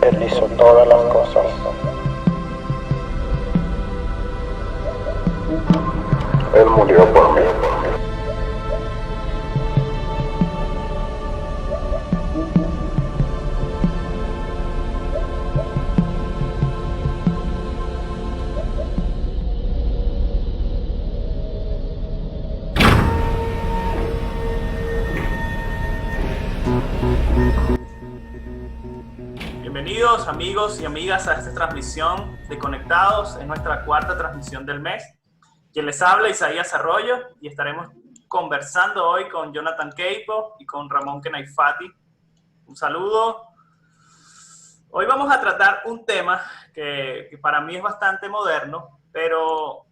Él hizo todas las cosas. Él murió por mí. Bienvenidos amigos y amigas a esta transmisión de Conectados, en nuestra cuarta transmisión del mes. Quien les habla, Isaías Arroyo, y estaremos conversando hoy con Jonathan Keipo y con Ramón Kenaifati. Un saludo. Hoy vamos a tratar un tema que para mí es bastante moderno, pero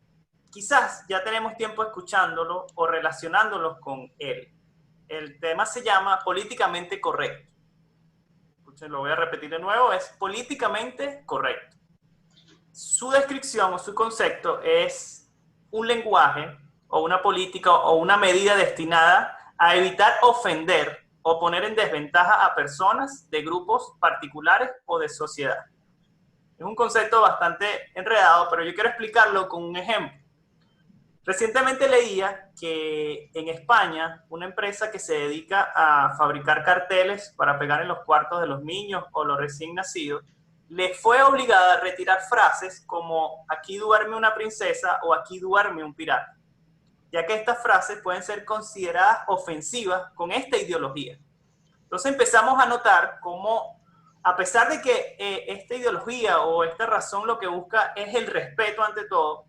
quizás ya tenemos tiempo escuchándolo o relacionándolos con él. El tema se llama políticamente correcto. Lo voy a repetir de nuevo, es políticamente correcto. Su descripción o su concepto es un lenguaje o una política o una medida destinada a evitar ofender o poner en desventaja a personas de grupos particulares o de sociedad. Es un concepto bastante enredado, pero yo quiero explicarlo con un ejemplo. Recientemente leía que en España una empresa que se dedica a fabricar carteles para pegar en los cuartos de los niños o los recién nacidos, le fue obligada a retirar frases como "aquí duerme una princesa" o "aquí duerme un pirata", ya que estas frases pueden ser consideradas ofensivas con esta ideología. Entonces empezamos a notar cómo, a pesar de que esta ideología o esta razón lo que busca es el respeto ante todo,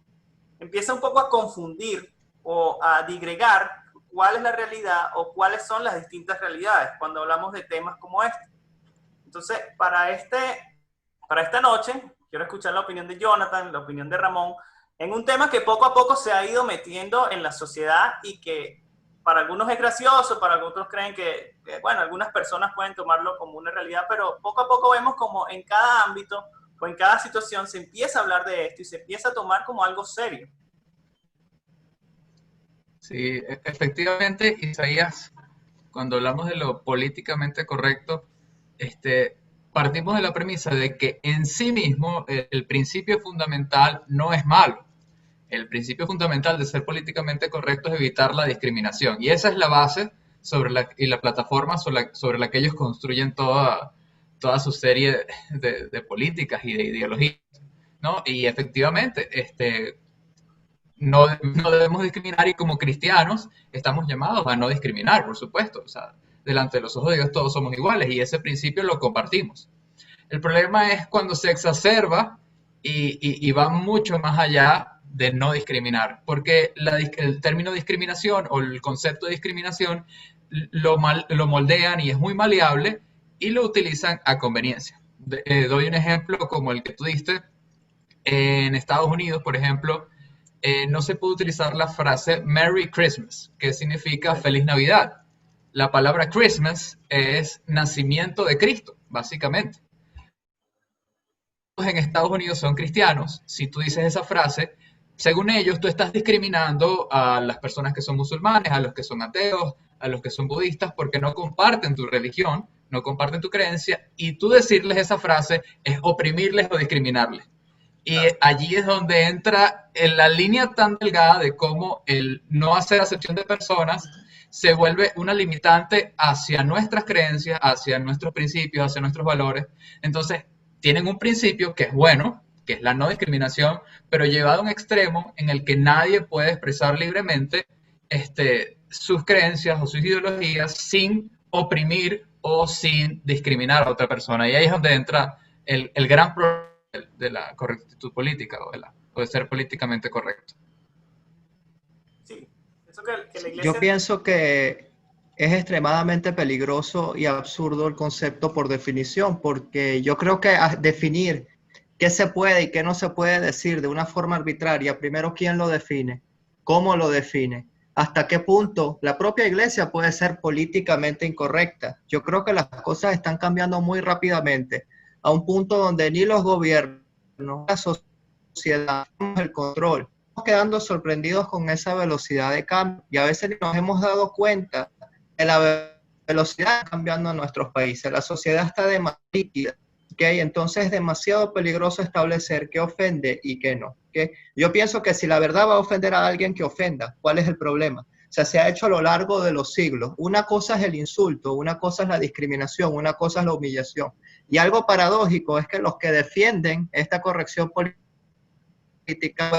empieza un poco a confundir o a digregar cuál es la realidad o cuáles son las distintas realidades cuando hablamos de temas como este. Entonces, para esta noche, quiero escuchar la opinión de Jonathan, la opinión de Ramón, en un tema que poco a poco se ha ido metiendo en la sociedad y que para algunos es gracioso, para otros creen que, bueno, algunas personas pueden tomarlo como una realidad, pero poco a poco vemos como en cada ámbito o en cada situación se empieza a hablar de esto y se empieza a tomar como algo serio. Sí, efectivamente, Isaías, cuando hablamos de lo políticamente correcto, partimos de la premisa de que en sí mismo el principio fundamental no es malo. El principio fundamental de ser políticamente correcto es evitar la discriminación. Y esa es la base y la plataforma sobre la que ellos construyen toda su serie de políticas y de ideologías, ¿no? Y efectivamente, no debemos discriminar, y como cristianos estamos llamados a no discriminar, por supuesto. O sea, delante de los ojos de Dios todos somos iguales y ese principio lo compartimos. El problema es cuando se exacerba y va mucho más allá de no discriminar, porque el término discriminación o el concepto de discriminación lo moldean y es muy maleable y lo utilizan a conveniencia. Doy un ejemplo como el que tú diste. En Estados Unidos, por ejemplo, no se puede utilizar la frase Merry Christmas, que significa Feliz Navidad. La palabra Christmas es nacimiento de Cristo, básicamente. En Estados Unidos son cristianos. Si tú dices esa frase, según ellos, tú estás discriminando a las personas que son musulmanes, a los que son ateos, a los que son budistas, porque no comparten tu religión, no comparten tu creencia, y tú decirles esa frase es oprimirles o discriminarles. Y allí es donde entra en la línea tan delgada de cómo el no hacer acepción de personas se vuelve una limitante hacia nuestras creencias, hacia nuestros principios, hacia nuestros valores. Entonces, tienen un principio que es bueno, que es la no discriminación, pero llevado a un extremo en el que nadie puede expresar libremente sus creencias o sus ideologías sin oprimir o sin discriminar a otra persona. Y ahí es donde entra el gran problema de la correctitud política o de ser políticamente correcto. Sí, eso que la iglesia... Yo pienso que es extremadamente peligroso y absurdo el concepto por definición, porque yo creo que definir qué se puede y qué no se puede decir de una forma arbitraria, primero, ¿quién lo define? ¿Cómo lo define? ¿Hasta qué punto la propia iglesia puede ser políticamente incorrecta? Yo creo que las cosas están cambiando muy rápidamente, a un punto donde ni los gobiernos, la sociedad, el control. Estamos quedando sorprendidos con esa velocidad de cambio y a veces nos hemos dado cuenta de la velocidad cambiando en nuestros países. La sociedad está demasiado líquida ¿Okay? Entonces es demasiado peligroso establecer qué ofende y qué no. ¿Okay? Yo pienso que si la verdad va a ofender a alguien, que ofenda. ¿Cuál es el problema? O sea, se ha hecho a lo largo de los siglos. Una cosa es el insulto, una cosa es la discriminación, una cosa es la humillación. Y algo paradójico es que los que defienden esta corrección política,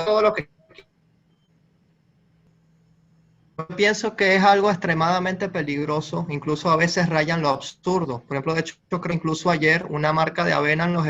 todo lo que yo pienso que es algo extremadamente peligroso, incluso a veces rayan lo absurdo. Por ejemplo, de hecho, yo creo que incluso ayer una marca de avena en los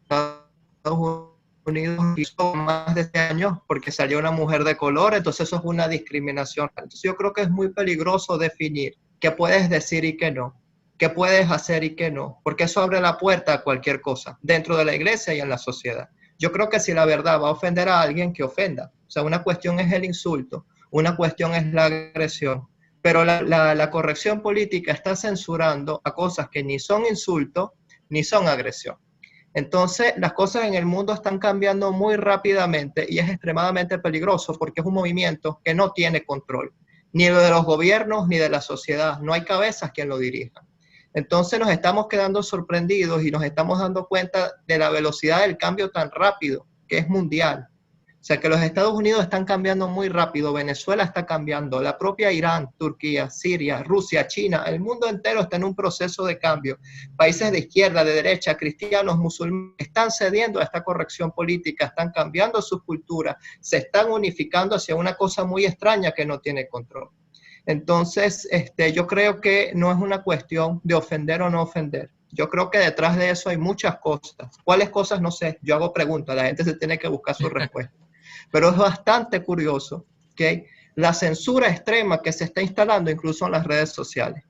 Estados Unidos hizo más de este año porque salió una mujer de color, entonces eso es una discriminación. Entonces yo creo que es muy peligroso definir qué puedes decir y qué no, qué puedes hacer y qué no, porque eso abre la puerta a cualquier cosa, dentro de la iglesia y en la sociedad. Yo creo que si la verdad va a ofender a alguien, que ofenda. O sea, una cuestión es el insulto, una cuestión es la agresión, pero la corrección política está censurando a cosas que ni son insulto ni son agresión. Entonces, las cosas en el mundo están cambiando muy rápidamente y es extremadamente peligroso porque es un movimiento que no tiene control, ni de los gobiernos ni de la sociedad. No hay cabezas quien lo dirija. Entonces nos estamos quedando sorprendidos y nos estamos dando cuenta de la velocidad del cambio tan rápido que es mundial. O sea que los Estados Unidos están cambiando muy rápido, Venezuela está cambiando, la propia Irán, Turquía, Siria, Rusia, China, el mundo entero está en un proceso de cambio. Países de izquierda, de derecha, cristianos, musulmanes, están cediendo a esta corrección política, están cambiando sus culturas, se están unificando hacia una cosa muy extraña que no tiene control. Entonces, yo creo que no es una cuestión de ofender o no ofender. Yo creo que detrás de eso hay muchas cosas. ¿Cuáles cosas? No sé. Yo hago preguntas, la gente se tiene que buscar su respuesta. Pero es bastante curioso que la censura extrema que se está instalando incluso en las redes sociales.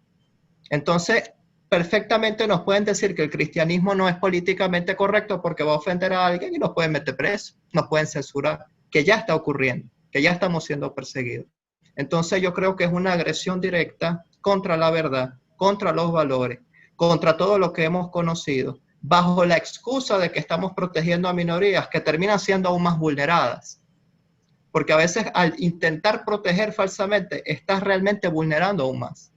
Entonces, perfectamente nos pueden decir que el cristianismo no es políticamente correcto porque va a ofender a alguien y nos pueden meter preso, nos pueden censurar, que ya está ocurriendo, que ya estamos siendo perseguidos. Entonces yo creo que es una agresión directa contra la verdad, contra los valores, contra todo lo que hemos conocido, bajo la excusa de que estamos protegiendo a minorías que terminan siendo aún más vulneradas. Porque a veces al intentar proteger falsamente, estás realmente vulnerando aún más.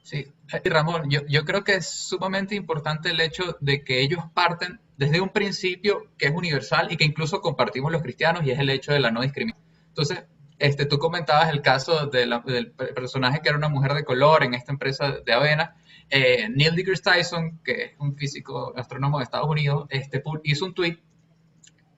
Sí, y Ramón, yo creo que es sumamente importante el hecho de que ellos parten desde un principio que es universal y que incluso compartimos los cristianos, y es el hecho de la no discriminación. Entonces, tú comentabas el caso del personaje que era una mujer de color en esta empresa de avena. Neil deGrasse Tyson, que es un físico astrónomo de Estados Unidos, hizo un tweet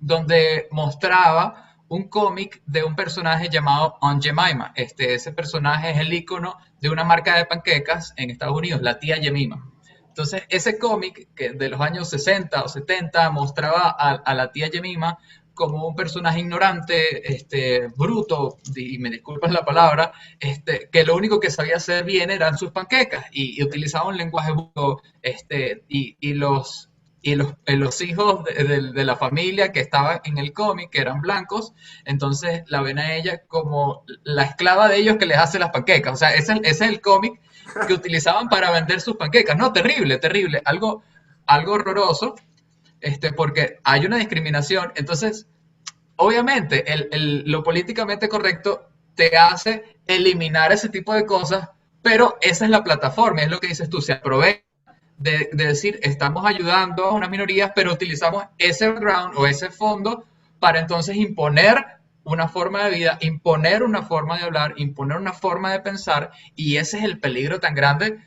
donde mostraba un cómic de un personaje llamado Aunt Jemima. Ese personaje es el icono de una marca de panquecas en Estados Unidos, la tía Jemima. Entonces, ese cómic que de los años 60 o 70 mostraba a la tía Jemima como un personaje ignorante, bruto, y me disculpas la palabra, que lo único que sabía hacer bien eran sus panquecas y utilizaba un lenguaje bruto, y los hijos de la familia que estaban en el cómic, que eran blancos, entonces la ven a ella como la esclava de ellos que les hace las panquecas. O sea, ese es el cómic que utilizaban para vender sus panquecas. No, terrible, terrible, algo horroroso. Porque hay una discriminación. Entonces, obviamente, lo políticamente correcto te hace eliminar ese tipo de cosas, pero esa es la plataforma, es lo que dices tú, se aprovecha de decir, estamos ayudando a unas minorías, pero utilizamos ese background o ese fondo para entonces imponer una forma de vida, imponer una forma de hablar, imponer una forma de pensar, y ese es el peligro tan grande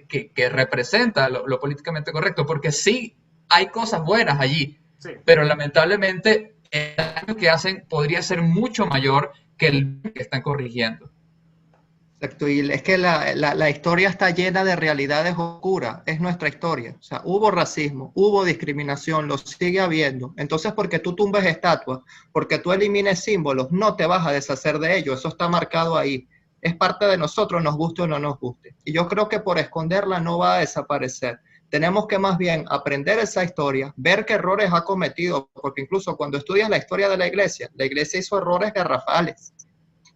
que representa lo políticamente correcto, porque sí, hay cosas buenas allí, sí, pero lamentablemente el daño que hacen podría ser mucho mayor que el que están corrigiendo. Exacto, y es que la historia está llena de realidades oscuras, es nuestra historia. O sea, hubo racismo, hubo discriminación, lo sigue habiendo. Entonces, porque tú tumbes estatuas, porque tú elimines símbolos, no te vas a deshacer de ellos, eso está marcado ahí. Es parte de nosotros, nos guste o no nos guste. Y yo creo que por esconderla no va a desaparecer. Tenemos que más bien aprender esa historia, ver qué errores ha cometido, porque incluso cuando estudias la historia de la iglesia hizo errores garrafales.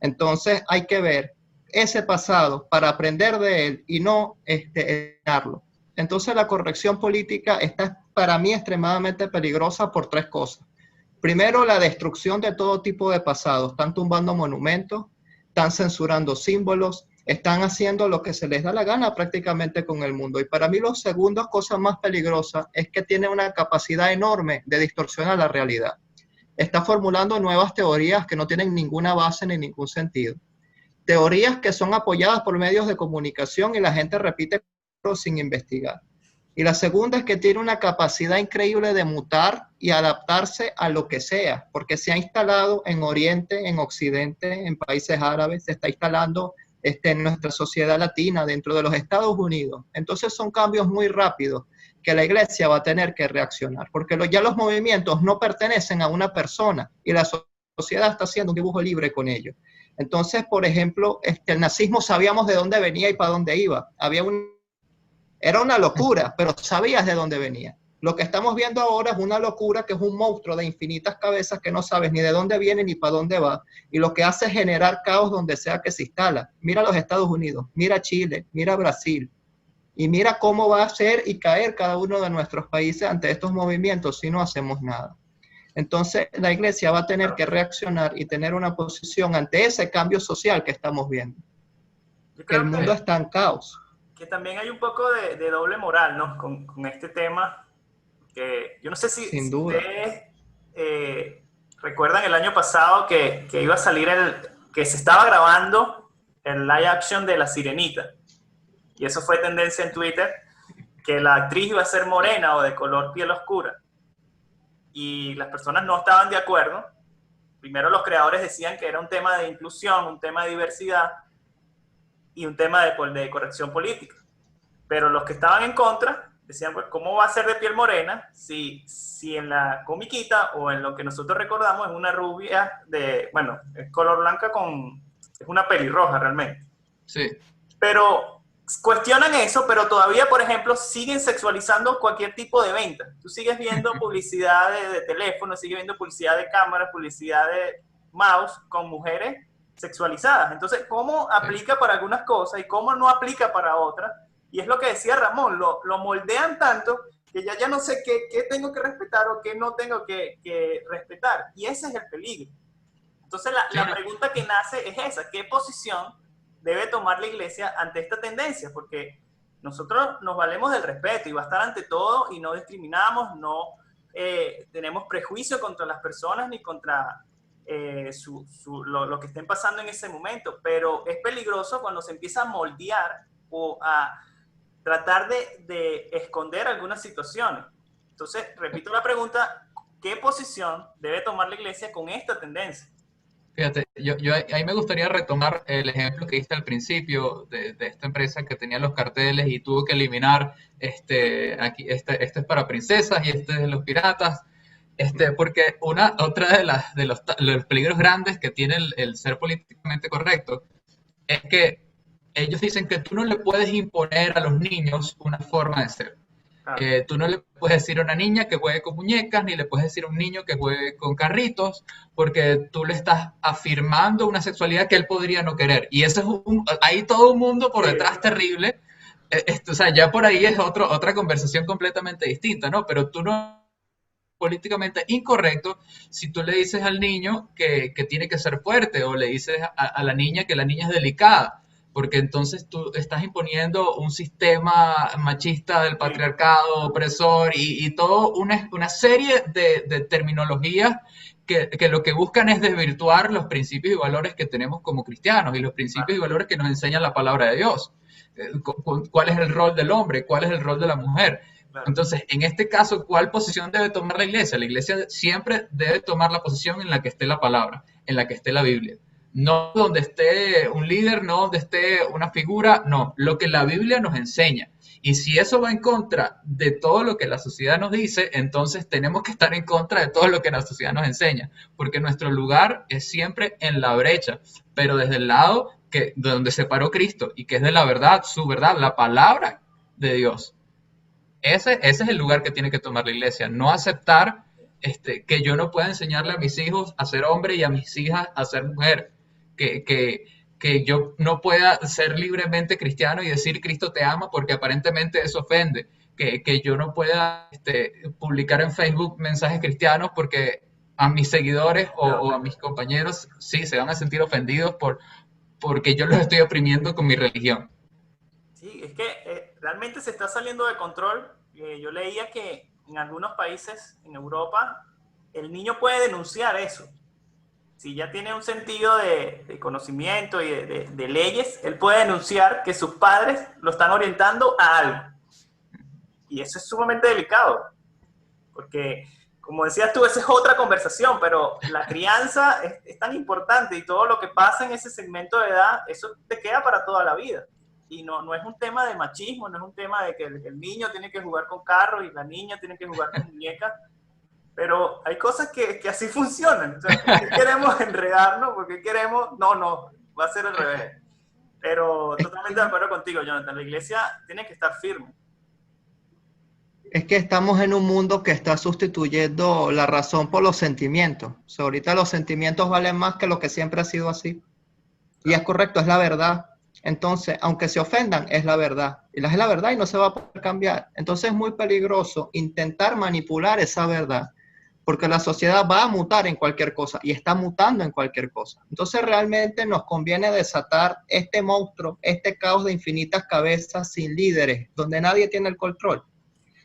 Entonces hay que ver ese pasado para aprender de él y no eliminarlo. Entonces la corrección política está para mí extremadamente peligrosa por tres cosas. Primero, la destrucción de todo tipo de pasados. Están tumbando monumentos, están censurando símbolos, están haciendo lo que se les da la gana prácticamente con el mundo. Y para mí, los segundos, cosas más peligrosas, es que tiene una capacidad enorme de distorsionar la realidad. Está formulando nuevas teorías que no tienen ninguna base ni ningún sentido. Teorías que son apoyadas por medios de comunicación y la gente repite sin investigar. Y la segunda es que tiene una capacidad increíble de mutar y adaptarse a lo que sea, porque se ha instalado en Oriente, en Occidente, en países árabes, se está instalando en nuestra sociedad latina, dentro de los Estados Unidos. Entonces son cambios muy rápidos que la iglesia va a tener que reaccionar, porque ya los movimientos no pertenecen a una persona y la sociedad está haciendo un dibujo libre con ellos. Entonces, por ejemplo, el nazismo sabíamos de dónde venía y para dónde iba. Era una locura, pero sabías de dónde venía. Lo que estamos viendo ahora es una locura que es un monstruo de infinitas cabezas que no sabes ni de dónde viene ni para dónde va. Y lo que hace es generar caos donde sea que se instala. Mira los Estados Unidos, mira Chile, mira Brasil. Y mira cómo va a ser y caer cada uno de nuestros países ante estos movimientos si no hacemos nada. Entonces, la iglesia va a tener que reaccionar y tener una posición ante ese cambio social que estamos viendo. Que el mundo está en caos. Que también hay un poco de doble moral, ¿no? Con este tema, que yo no sé si ustedes recuerdan el año pasado que iba a salir que se estaba grabando el live action de La Sirenita. Y eso fue tendencia en Twitter, que la actriz iba a ser morena o de color piel oscura. Y las personas no estaban de acuerdo. Primero los creadores decían que era un tema de inclusión, un tema de diversidad y un tema de corrección política. Pero los que estaban en contra decían, pues, ¿cómo va a ser de piel morena si en la comiquita o en lo que nosotros recordamos es una rubia bueno, es color blanca es una pelirroja realmente? Sí. Pero cuestionan eso, pero todavía, por ejemplo, siguen sexualizando cualquier tipo de venta. Tú sigues viendo publicidad de teléfono, sigues viendo publicidad de cámaras, publicidad de mouse con mujeres sexualizadas. Entonces, ¿cómo aplica para algunas cosas y cómo no aplica para otras? Y es lo que decía Ramón, lo moldean tanto que ya no sé qué tengo que respetar o qué no tengo que respetar. Y ese es el peligro. Entonces, la pregunta que nace es esa: ¿qué posición debe tomar la iglesia ante esta tendencia? Porque nosotros nos valemos del respeto y va a estar ante todo y no discriminamos, no tenemos prejuicio contra las personas ni contra lo que estén pasando en ese momento, pero es peligroso cuando se empieza a moldear o a tratar de esconder algunas situaciones. Entonces, repito la pregunta: ¿qué posición debe tomar la iglesia con esta tendencia? Fíjate, yo ahí me gustaría retomar el ejemplo que diste al principio de esta empresa que tenía los carteles y tuvo que eliminar aquí, este es para princesas y este es de los piratas, porque otra de los peligros grandes que tiene el ser políticamente correcto es que ellos dicen que tú no le puedes imponer a los niños una forma de ser. Tú no le puedes decir a una niña que juegue con muñecas, ni le puedes decir a un niño que juegue con carritos, porque tú le estás afirmando una sexualidad que él podría no querer. Y eso es hay todo un mundo por detrás terrible. O sea, ya por ahí es otra conversación completamente distinta, ¿no? Pero tú no políticamente incorrecto si tú le dices al niño que tiene que ser fuerte, o le dices a la niña que la niña es delicada, porque entonces tú estás imponiendo un sistema machista del patriarcado, opresor, y toda una serie de terminologías que lo que buscan es desvirtuar los principios y valores que tenemos como cristianos y los principios y valores que nos enseña la palabra de Dios. ¿Cuál es el rol del hombre? ¿Cuál es el rol de la mujer? Entonces, en este caso, ¿cuál posición debe tomar la iglesia? La iglesia siempre debe tomar la posición en la que esté la palabra, en la que esté la Biblia. No donde esté un líder, no donde esté una figura, no, lo que la Biblia nos enseña. Y si eso va en contra de todo lo que la sociedad nos dice, entonces tenemos que estar en contra de todo lo que la sociedad nos enseña, porque nuestro lugar es siempre en la brecha, pero desde el lado de donde se paró Cristo, y que es de la verdad, su verdad, la palabra de Dios. Ese es el lugar que tiene que tomar la iglesia, no aceptar que yo no pueda enseñarle a mis hijos a ser hombre y a mis hijas a ser mujer. Que yo no pueda ser libremente cristiano y decir Cristo te ama, porque aparentemente eso ofende. Que yo no pueda publicar en Facebook mensajes cristianos porque a mis seguidores o a mis compañeros sí se van a sentir ofendidos porque yo los estoy oprimiendo con mi religión. Sí, es que realmente se está saliendo de control. Yo leía que en algunos países en Europa el niño puede denunciar eso. Si ya tiene un sentido de conocimiento y de leyes, él puede denunciar que sus padres lo están orientando a algo. Y eso es sumamente delicado, porque, como decías tú, esa es otra conversación, pero la crianza es tan importante y todo lo que pasa en ese segmento de edad, eso te queda para toda la vida. Y no es un tema de machismo, no es un tema de que el niño tiene que jugar con carros y la niña tiene que jugar con muñecas, pero hay cosas que así funcionan. O sea, ¿por qué queremos enredarnos? ¿Por qué queremos? No, va a ser al revés. Pero totalmente de acuerdo contigo, Jonathan. La iglesia tiene que estar firme. Es que estamos en un mundo que está sustituyendo la razón por los sentimientos. O sea, ahorita los sentimientos valen más que lo que siempre ha sido así. Y es correcto, es la verdad. Entonces, aunque se ofendan, es la verdad. Y es la verdad y no se va a poder cambiar. Entonces es muy peligroso intentar manipular esa verdad, porque la sociedad va a mutar en cualquier cosa y está mutando en cualquier cosa. Entonces realmente nos conviene desatar este monstruo, este caos de infinitas cabezas sin líderes, donde nadie tiene el control.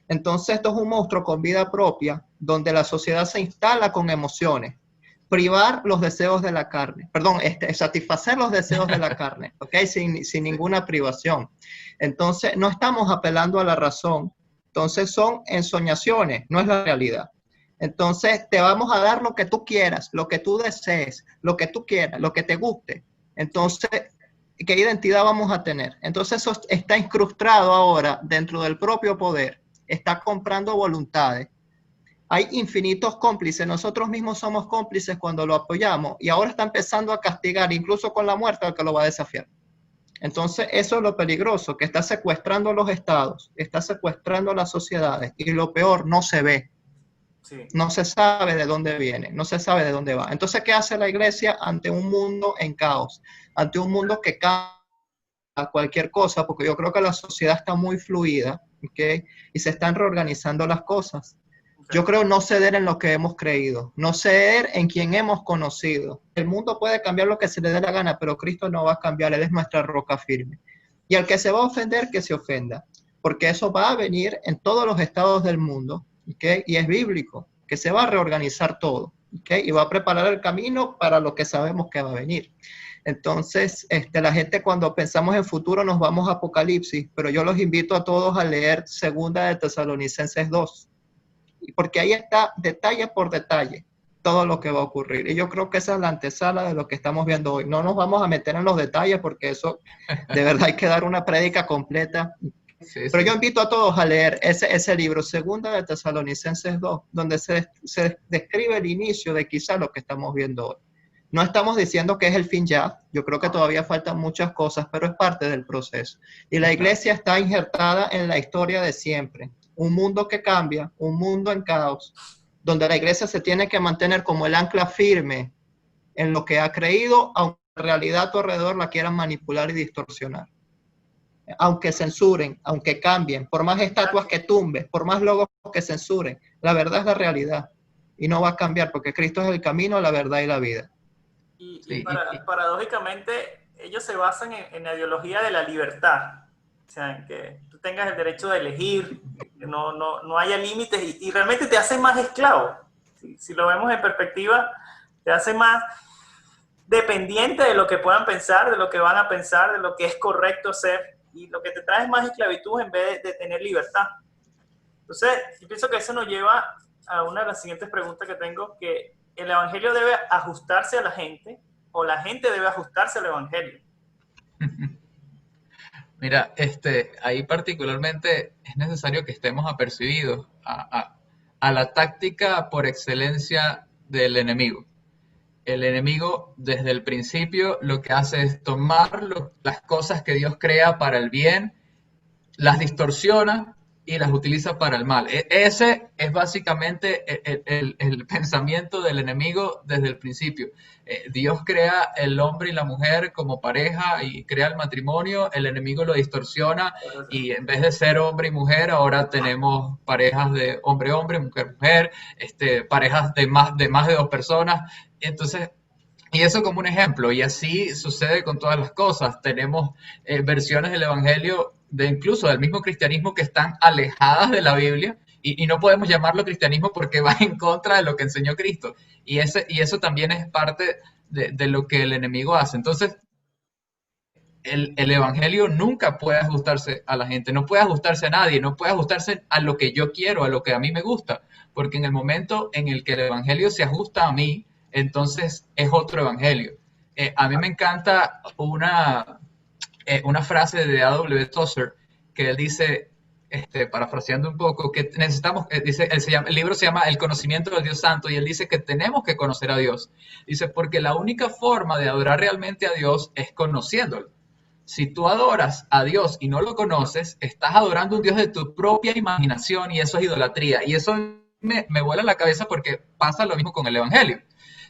Entonces esto es un monstruo con vida propia, donde la sociedad se instala con emociones. Privar los deseos de la carne, satisfacer los deseos de la carne, ¿ok? Sin ninguna privación. Entonces no estamos apelando a la razón, entonces son ensoñaciones, no es la realidad. Entonces te vamos a dar lo que tú quieras, lo que tú desees, lo que tú quieras, lo que te guste. Entonces, ¿qué identidad vamos a tener? Entonces eso está incrustado ahora dentro del propio poder, está comprando voluntades. Hay infinitos cómplices, nosotros mismos somos cómplices cuando lo apoyamos y ahora está empezando a castigar, incluso con la muerte, al que lo va a desafiar. Entonces eso es lo peligroso, que está secuestrando los estados, está secuestrando las sociedades y lo peor, no se ve. Sí. No se sabe de dónde viene, no se sabe de dónde va. Entonces, ¿qué hace la iglesia ante un mundo en caos? Ante un mundo que cambia cualquier cosa, porque yo creo que la sociedad está muy fluida, ¿okay? Y se están reorganizando las cosas. Yo creo no ceder en lo que hemos creído, no ceder en quien hemos conocido. El mundo puede cambiar lo que se le dé la gana, pero Cristo no va a cambiar, Él es nuestra roca firme. Y al que se va a ofender, que se ofenda, porque eso va a venir en todos los estados del mundo, ¿okay? Y es bíblico, que se va a reorganizar todo, ¿okay? Y va a preparar el camino para lo que sabemos que va a venir. Entonces, la gente cuando pensamos en futuro nos vamos a Apocalipsis, pero yo los invito a todos a leer 2 de Tesalonicenses 2. Porque ahí está detalle por detalle todo lo que va a ocurrir. Y yo creo que esa es la antesala de lo que estamos viendo hoy. No nos vamos a meter en los detalles porque eso de verdad hay que dar una prédica completa. Sí. Pero yo invito a todos a leer ese libro, 2 de Tesalonicenses 2, donde se describe el inicio de quizá lo que estamos viendo hoy. No estamos diciendo que es el fin ya, yo creo que todavía faltan muchas cosas, pero es parte del proceso. Y la iglesia está injertada en la historia de siempre. Un mundo que cambia, un mundo en caos, donde la iglesia se tiene que mantener como el ancla firme en lo que ha creído, aunque en realidad a tu alrededor la quieran manipular y distorsionar. Aunque censuren, aunque cambien, por más estatuas que tumben, por más logos que censuren, la verdad es la realidad y no va a cambiar porque Cristo es el camino, la verdad y la vida. Y paradójicamente ellos se basan en la ideología de la libertad, o sea, en que tú tengas el derecho de elegir, que no haya límites y realmente te hace más esclavo. Si lo vemos en perspectiva, te hace más dependiente de lo que puedan pensar, de lo que van a pensar, de lo que es correcto hacer. Y lo que te trae es más esclavitud en vez de tener libertad. Entonces, yo pienso que eso nos lleva a una de las siguientes preguntas que tengo, que el evangelio debe ajustarse a la gente o la gente debe ajustarse al evangelio. Mira, ahí particularmente es necesario que estemos apercibidos a la táctica por excelencia del enemigo. El enemigo desde el principio lo que hace es tomar las cosas que Dios crea para el bien, las distorsiona y las utiliza para el mal. Ese es básicamente el pensamiento del enemigo desde el principio. Dios crea el hombre y la mujer como pareja y crea el matrimonio, el enemigo lo distorsiona y en vez de ser hombre y mujer ahora tenemos parejas de hombre-hombre, mujer-mujer, parejas de más de 2 personas. Entonces Y eso como un ejemplo, y así sucede con todas las cosas. Tenemos versiones del Evangelio, de incluso del mismo cristianismo, que están alejadas de la Biblia, y no podemos llamarlo cristianismo porque va en contra de lo que enseñó Cristo. Y eso también es parte de lo que el enemigo hace. Entonces, el Evangelio nunca puede ajustarse a la gente, no puede ajustarse a nadie, no puede ajustarse a lo que yo quiero, a lo que a mí me gusta, porque en el momento en el que el Evangelio se ajusta a mí, entonces es otro Evangelio. A mí me encanta una frase de A.W. Tozer, que él dice, parafraseando un poco, que necesitamos, dice, el libro se llama El conocimiento del Dios Santo, y él dice que tenemos que conocer a Dios. Dice, porque la única forma de adorar realmente a Dios es conociéndolo. Si tú adoras a Dios y no lo conoces, estás adorando a un Dios de tu propia imaginación, y eso es idolatría. Y eso me vuela la cabeza porque pasa lo mismo con el Evangelio.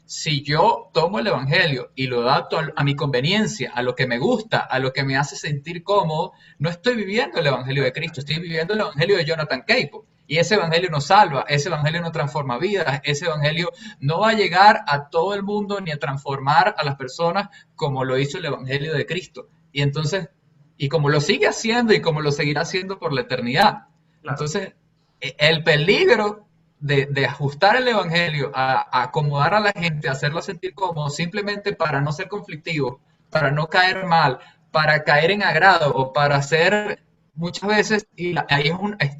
Si yo tomo el Evangelio y lo adapto a mi conveniencia, a lo que me gusta, a lo que me hace sentir cómodo, no estoy viviendo el Evangelio de Cristo, estoy viviendo el Evangelio de Jonathan Capo. Y ese Evangelio no salva, ese Evangelio no transforma vidas, ese Evangelio no va a llegar a todo el mundo ni a transformar a las personas como lo hizo el Evangelio de Cristo. Y entonces, y como lo sigue haciendo y como lo seguirá haciendo por la eternidad. Claro. Entonces, el peligro de ajustar el Evangelio, a acomodar a la gente, a hacerlo sentir cómodo, simplemente para no ser conflictivo, para no caer mal, para caer en agrado o para hacer muchas veces, y ahí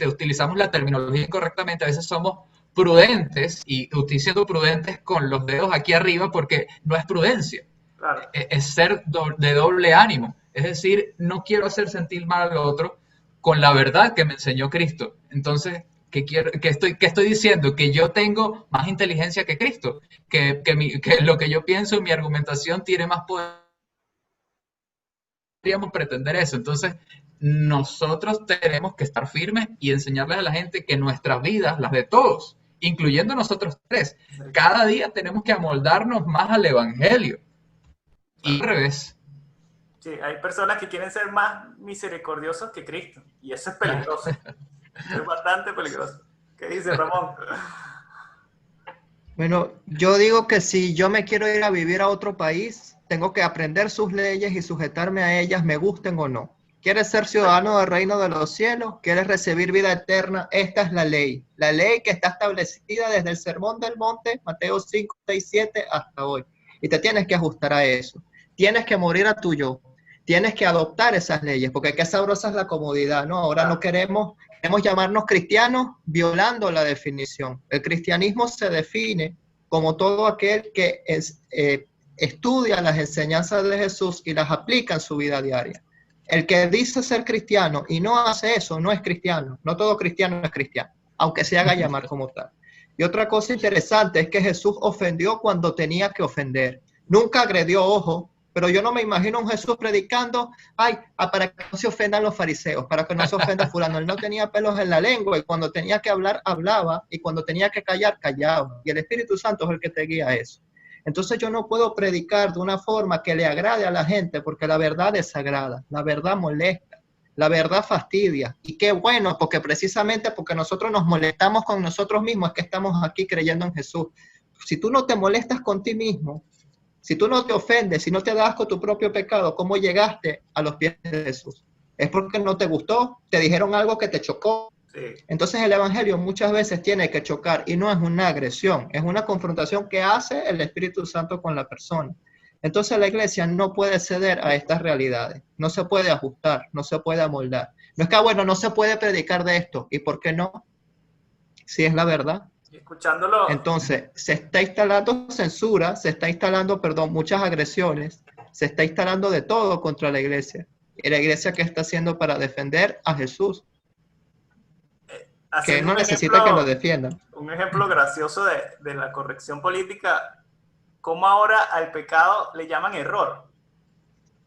utilizamos la terminología incorrectamente, a veces somos prudentes, y estoy siendo prudentes con los dedos aquí arriba porque no es prudencia. Claro. Es ser de doble ánimo. Es decir, no quiero hacer sentir mal al otro con la verdad que me enseñó Cristo. Entonces, ¿qué estoy diciendo? Que yo tengo más inteligencia que Cristo, que lo que yo pienso, mi argumentación tiene más poder. Podríamos pretender eso. Entonces, nosotros tenemos que estar firmes y enseñarles a la gente que nuestras vidas, las de todos, incluyendo nosotros tres, cada día tenemos que amoldarnos más al Evangelio. Y al revés. Sí, hay personas que quieren ser más misericordiosos que Cristo, y eso es peligroso. Es bastante peligroso. ¿Qué dice Ramón? Bueno, yo digo que si yo me quiero ir a vivir a otro país, tengo que aprender sus leyes y sujetarme a ellas, me gusten o no. ¿Quieres ser ciudadano del reino de los cielos? ¿Quieres recibir vida eterna? Esta es la ley que está establecida desde el Sermón del Monte, Mateo 5, 6, 7, hasta hoy. Y te tienes que ajustar a eso. Tienes que morir a tu yo. Tienes que adoptar esas leyes, porque qué sabrosa es la comodidad, ¿no? Ahora no queremos llamarnos cristianos violando la definición. El cristianismo se define como todo aquel que estudia las enseñanzas de Jesús y las aplica en su vida diaria. El que dice ser cristiano y no hace eso no es cristiano. No todo cristiano es cristiano, aunque se haga llamar como tal. Y otra cosa interesante es que Jesús ofendió cuando tenía que ofender. Nunca agredió, ojo, pero yo no me imagino a un Jesús predicando, para que no se ofendan los fariseos, para que no se ofenda fulano. Él no tenía pelos en la lengua, y cuando tenía que hablar, hablaba, y cuando tenía que callar, callaba. Y el Espíritu Santo es el que te guía a eso. Entonces yo no puedo predicar de una forma que le agrade a la gente, porque la verdad desagrada, la verdad molesta, la verdad fastidia. Y qué bueno, porque precisamente porque nosotros nos molestamos con nosotros mismos es que estamos aquí creyendo en Jesús. Si tú no te molestas con ti mismo, si tú no te ofendes, si no te das asco tu propio pecado, ¿cómo llegaste a los pies de Jesús? Es porque no te gustó, te dijeron algo que te chocó. Sí. Entonces el Evangelio muchas veces tiene que chocar, y no es una agresión, es una confrontación que hace el Espíritu Santo con la persona. Entonces la iglesia no puede ceder a estas realidades, no se puede ajustar, no se puede amoldar. No es que, bueno, no se puede predicar de esto, ¿y por qué no? Si es la verdad. Escuchándolo. Entonces, se está instalando censura, se está instalando, muchas agresiones, se está instalando de todo contra la iglesia. ¿Y la iglesia qué está haciendo para defender a Jesús? Que no necesita que lo defiendan. Un ejemplo gracioso de la corrección política, cómo ahora al pecado le llaman error,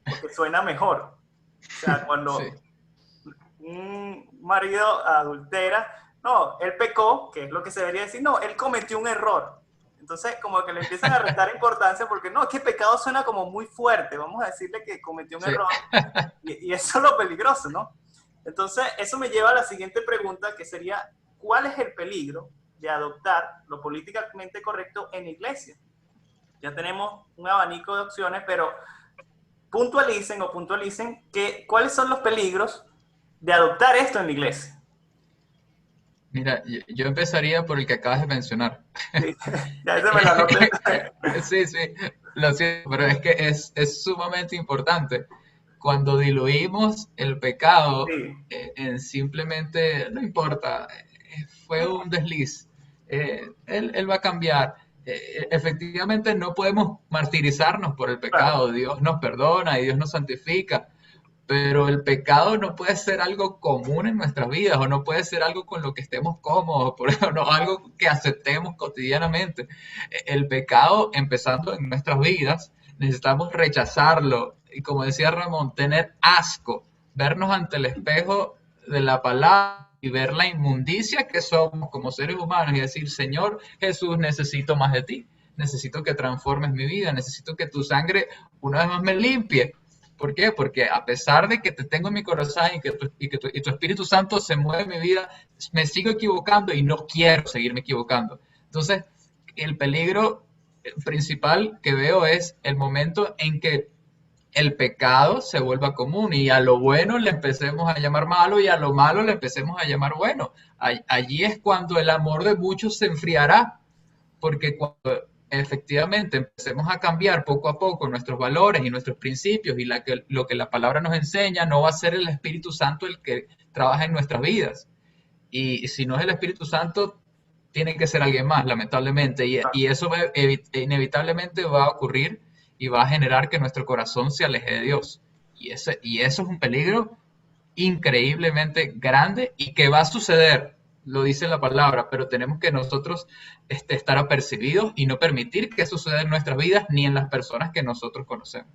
porque suena mejor. O sea, cuando sí. Un marido adultera, no, él pecó, que es lo que se debería decir, no, él cometió un error. Entonces, como que le empiezan a restar importancia porque no, es que pecado suena como muy fuerte, vamos a decirle que cometió un error. Y eso es lo peligroso, ¿no? Entonces, eso me lleva a la siguiente pregunta, que sería, ¿cuál es el peligro de adoptar lo políticamente correcto en la iglesia? Ya tenemos un abanico de opciones, pero puntualicen cuáles son los peligros de adoptar esto en la iglesia. Mira, yo empezaría por el que acabas de mencionar. Sí, ya ese me lo anoté. Sí, sí, lo siento, pero es que es sumamente importante. Cuando diluimos el pecado Sí. en simplemente, no importa, fue un desliz, él va a cambiar. Efectivamente no podemos martirizarnos por el pecado, Dios nos perdona y Dios nos santifica, pero el pecado no puede ser algo común en nuestras vidas o no puede ser algo con lo que estemos cómodos, por eso, no, algo que aceptemos cotidianamente. El pecado, empezando en nuestras vidas, necesitamos rechazarlo y, como decía Ramón, tener asco, vernos ante el espejo de la palabra y ver la inmundicia que somos como seres humanos y decir, Señor Jesús, necesito más de ti, necesito que transformes mi vida, necesito que tu sangre una vez más me limpie. ¿Por qué? Porque a pesar de que te tengo en mi corazón y tu Espíritu Santo se mueve en mi vida, me sigo equivocando y no quiero seguirme equivocando. Entonces, el peligro principal que veo es el momento en que el pecado se vuelva común y a lo bueno le empecemos a llamar malo y a lo malo le empecemos a llamar bueno. Allí es cuando el amor de muchos se enfriará, porque cuando efectivamente empecemos a cambiar poco a poco nuestros valores y nuestros principios y lo que la palabra nos enseña, no va a ser el Espíritu Santo el que trabaja en nuestras vidas. Y si no es el Espíritu Santo, tiene que ser alguien más, lamentablemente. Y eso inevitablemente va a ocurrir y va a generar que nuestro corazón se aleje de Dios. Y eso es un peligro increíblemente grande y que va a suceder, lo dice la palabra, pero tenemos que nosotros estar apercibidos y no permitir que eso suceda en nuestras vidas ni en las personas que nosotros conocemos.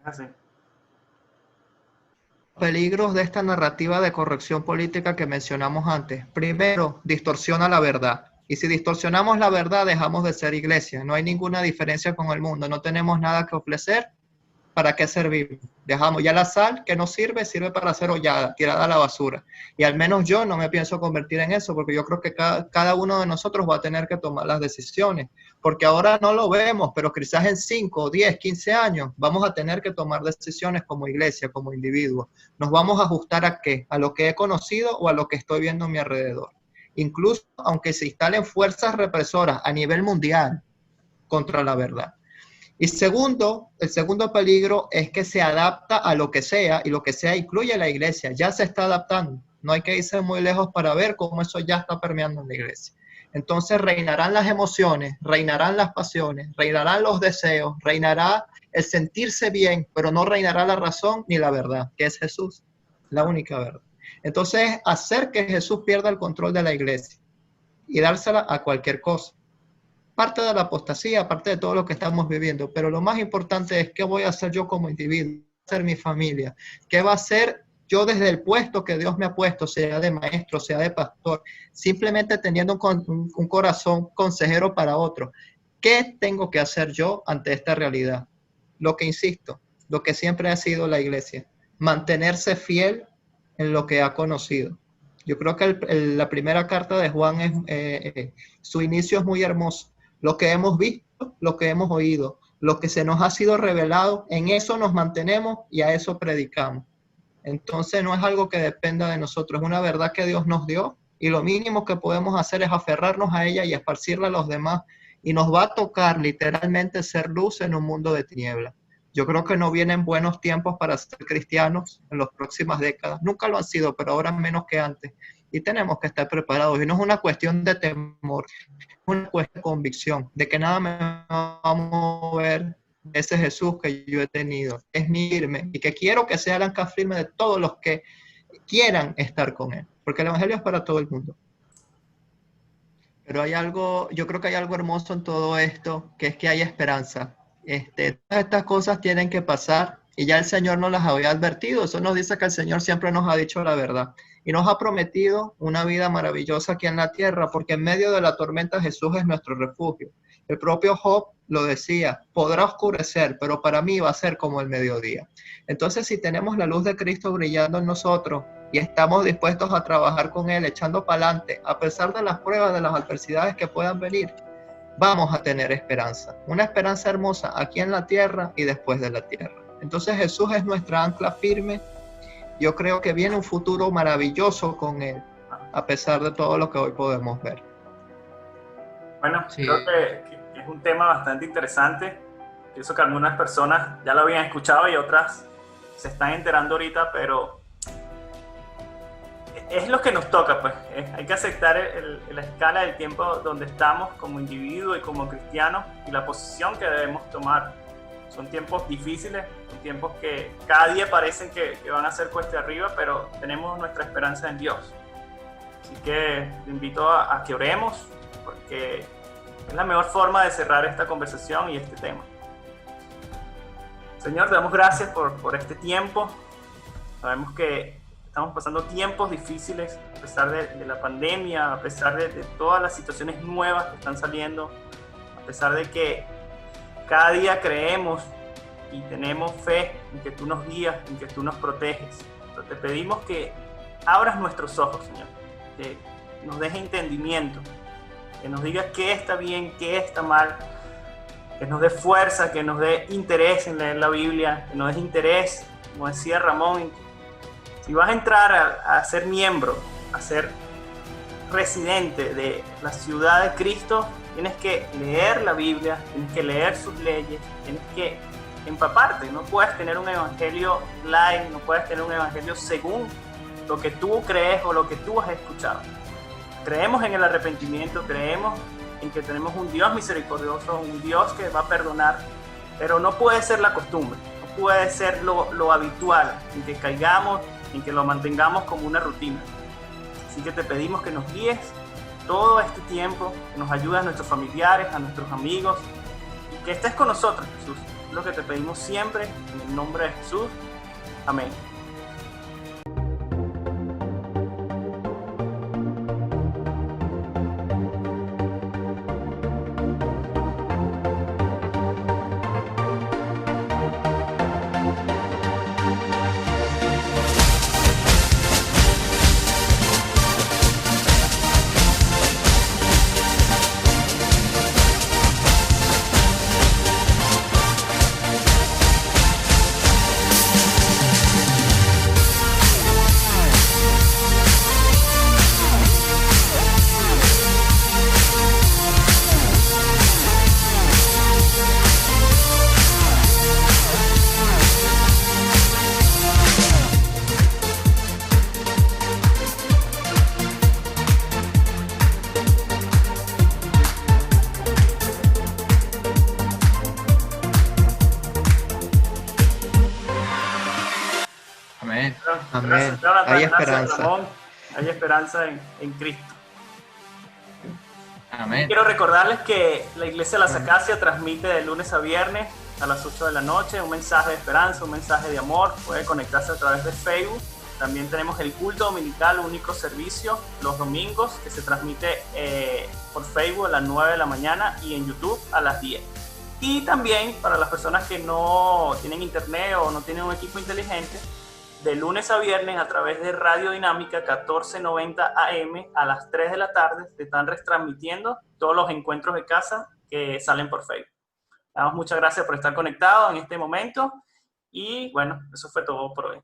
Así. Peligros de esta narrativa de corrección política que mencionamos antes. Primero, distorsiona la verdad. Y si distorsionamos la verdad, dejamos de ser iglesia. No hay ninguna diferencia con el mundo. No tenemos nada que ofrecer. ¿Para qué servir? Dejamos ya la sal que no sirve para ser hollada, tirada a la basura. Y al menos yo no me pienso convertir en eso, porque yo creo que cada uno de nosotros va a tener que tomar las decisiones. Porque ahora no lo vemos, pero quizás en 5, 10, 15 años vamos a tener que tomar decisiones como iglesia, como individuos. ¿Nos vamos a ajustar a qué? ¿A lo que he conocido o a lo que estoy viendo a mi alrededor? Incluso aunque se instalen fuerzas represoras a nivel mundial contra la verdad. Y el segundo peligro es que se adapta a lo que sea, y lo que sea incluye a la iglesia, ya se está adaptando. No hay que irse muy lejos para ver cómo eso ya está permeando en la iglesia. Entonces reinarán las emociones, reinarán las pasiones, reinarán los deseos, reinará el sentirse bien, pero no reinará la razón ni la verdad, que es Jesús, la única verdad. Entonces, hacer que Jesús pierda el control de la iglesia y dársela a cualquier cosa. Parte de la apostasía, parte de todo lo que estamos viviendo, pero lo más importante es qué voy a hacer yo como individuo, qué va a hacer mi familia, qué va a hacer yo desde el puesto que Dios me ha puesto, sea de maestro, sea de pastor, simplemente teniendo un corazón consejero para otro. ¿Qué tengo que hacer yo ante esta realidad? Lo que insisto, lo que siempre ha sido la iglesia, mantenerse fiel en lo que ha conocido. Yo creo que la primera carta de Juan, su inicio es muy hermoso. Lo que hemos visto, lo que hemos oído, lo que se nos ha sido revelado, en eso nos mantenemos y a eso predicamos. Entonces no es algo que dependa de nosotros, es una verdad que Dios nos dio y lo mínimo que podemos hacer es aferrarnos a ella y esparcirla a los demás, y nos va a tocar literalmente ser luz en un mundo de tinieblas. Yo creo que no vienen buenos tiempos para ser cristianos en las próximas décadas. Nunca lo han sido, pero ahora menos que antes. Y tenemos que estar preparados. Y no es una cuestión de temor, es una cuestión de convicción, de que nada me va a mover ese Jesús que yo he tenido. Es mi firme y que quiero que sea la ancla firme de todos los que quieran estar con Él. Porque el Evangelio es para todo el mundo. Pero hay algo, yo creo que hay algo hermoso en todo esto, que es que hay esperanza. Todas estas cosas tienen que pasar y ya el Señor nos las había advertido. Eso nos dice que el Señor siempre nos ha dicho la verdad y nos ha prometido una vida maravillosa aquí en la tierra, porque en medio de la tormenta Jesús es nuestro refugio. El propio Job lo decía, podrá oscurecer, pero para mí va a ser como el mediodía. Entonces, si tenemos la luz de Cristo brillando en nosotros y estamos dispuestos a trabajar con Él, echando para adelante, a pesar de las pruebas, de las adversidades que puedan venir, vamos a tener esperanza. Una esperanza hermosa aquí en la tierra y después de la tierra. Entonces Jesús es nuestra ancla firme. Yo creo que viene un futuro maravilloso con Él, a pesar de todo lo que hoy podemos ver. Bueno, Sí. creo que es un tema bastante interesante. Pienso que algunas personas ya lo habían escuchado y otras se están enterando ahorita, pero es lo que nos toca, pues. Hay que aceptar la escala del tiempo donde estamos como individuo y como cristianos y la posición que debemos tomar. Son tiempos difíciles, son tiempos que cada día parecen que van a ser cuesta arriba, pero tenemos nuestra esperanza en Dios. Así que te invito a que oremos, porque es la mejor forma de cerrar esta conversación y este tema. Señor, te damos gracias por este tiempo. Sabemos que estamos pasando tiempos difíciles a pesar de la pandemia, a pesar de todas las situaciones nuevas que están saliendo, a pesar de que cada día creemos y tenemos fe en que tú nos guías, en que tú nos proteges. Pero te pedimos que abras nuestros ojos, Señor, que nos dejes entendimiento, que nos digas qué está bien, qué está mal, que nos dé fuerza, que nos dé interés en leer la Biblia, que nos dé interés, como decía Ramón, si vas a entrar a ser miembro, a ser residente de la ciudad de Cristo, tienes que leer la Biblia, tienes que leer sus leyes, tienes que empaparte. No puedes tener un evangelio light, no puedes tener un evangelio según lo que tú crees o lo que tú has escuchado. Creemos en el arrepentimiento, creemos en que tenemos un Dios misericordioso, un Dios que va a perdonar, pero no puede ser la costumbre, no puede ser lo habitual, en que caigamos, en que lo mantengamos como una rutina. Así que te pedimos que nos guíes todo este tiempo, que nos ayudes a nuestros familiares, a nuestros amigos, y que estés con nosotros, Jesús. Es lo que te pedimos siempre, en el nombre de Jesús. Amén. Amén. Amén. Gracias, Jonathan. Hay Gracias, esperanza. Ramón. Hay esperanza en Cristo. Amén. Quiero recordarles que la Iglesia Las Acacias transmite de lunes a viernes a las 8 de la noche un mensaje de esperanza, un mensaje de amor. Puede conectarse a través de Facebook. También tenemos el culto dominical, único servicio, los domingos, que se transmite por Facebook a las 9 de la mañana y en YouTube a las 10. Y también para las personas que no tienen internet o no tienen un equipo inteligente, de lunes a viernes a través de Radio Dinámica 1490 AM a las 3 de la tarde se están retransmitiendo todos los encuentros de casa que salen por Facebook. Damos muchas gracias por estar conectados en este momento y bueno, eso fue todo por hoy.